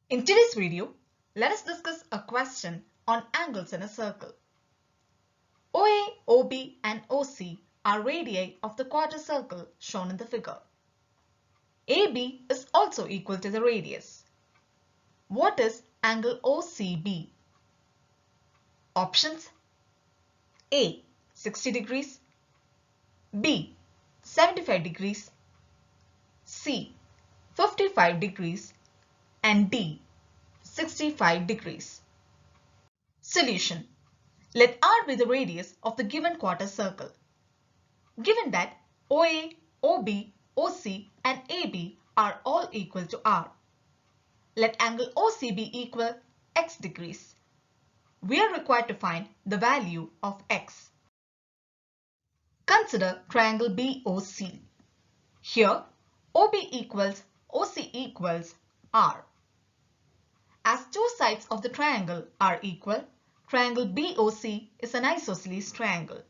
In today's video, let us discuss a question on angles in a circle. OA, OB and OC are radii of the quarter circle shown in the figure. AB is also equal to the radius. What is angle OCB? Options: A. 60 degrees, B. 75 degrees, C. 55 degrees and D. 65 degrees. Solution: let R be the radius of the given quarter circle. Given that OA, OB, OC and AB are all equal to R, let angle OC be equal x degrees. We are required to find the value of x. Consider triangle BOC. Here, OB equals OC equals R. As two sides of the triangle are equal, triangle BOC is an isosceles triangle.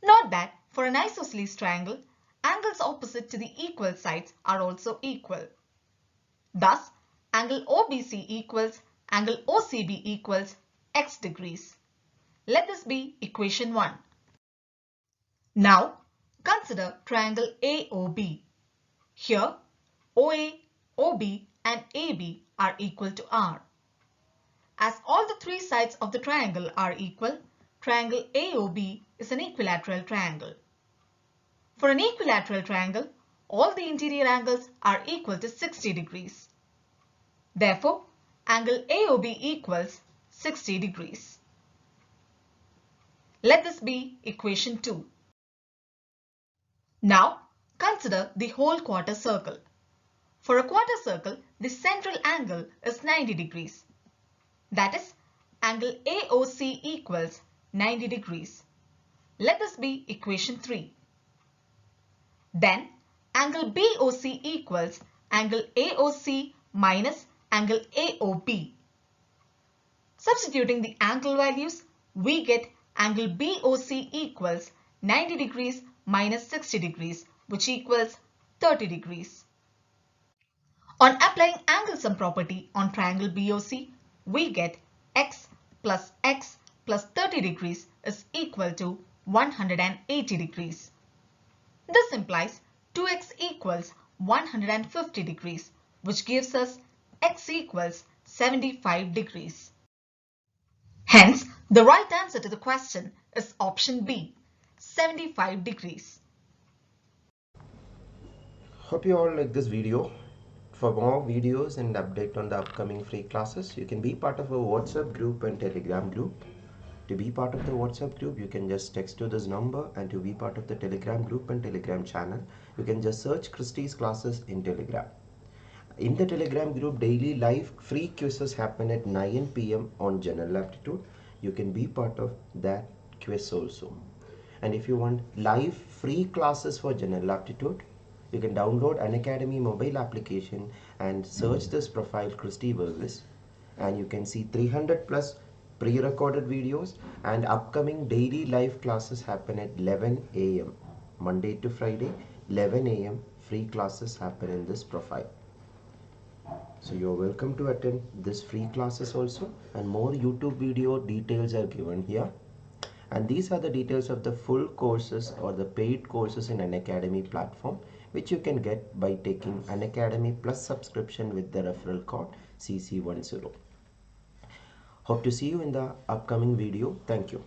Note that for an isosceles triangle, angles opposite to the equal sides are also equal. Thus, angle OBC equals angle OCB equals x degrees. Let this be equation 1. Now, consider triangle AOB. Here, OA, OB and AB are equal to R. As all the three sides of the triangle are equal, triangle AOB is an equilateral triangle. For an equilateral triangle, all the interior angles are equal to 60 degrees. Therefore, angle AOB equals 60 degrees. Let this be equation 2. Now, consider the whole quarter circle. For a quarter circle, the central angle is 90 degrees. That is, angle AOC equals 90 degrees. Let this be equation 3. Then, angle BOC equals angle AOC minus angle AOB. Substituting the angle values, we get angle BOC equals 90 degrees minus 60 degrees, which equals 30 degrees. On applying angle sum property on triangle BOC, we get x plus 30 degrees is equal to 180 degrees. This implies 2x equals 150 degrees, which gives us x equals 75 degrees. Hence, the right answer to the question is option B, 75 degrees. Hope you all like this video. For more videos and update on the upcoming free classes, you can be part of our WhatsApp group and Telegram group. To be part of the WhatsApp group, you can just text to this number, and to be part of the Telegram group and Telegram channel, you can just search Christy's classes in Telegram. In the Telegram group, daily live free quizzes happen at 9 PM on General Aptitude. You can be part of that quiz also. And if you want live free classes for General Aptitude, you can download Unacademy mobile application and search this profile Christy Varghese, and you can see 300 plus pre-recorded videos, and upcoming daily live classes happen at 11 AM. Monday to Friday, 11 AM free classes happen in this profile. So you're welcome to attend this free classes also, and more YouTube video details are given here. And these are the details of the full courses or the paid courses in Unacademy platform, which you can get by taking Unacademy Plus subscription with the referral code CC10. Hope to see you in the upcoming video. Thank you.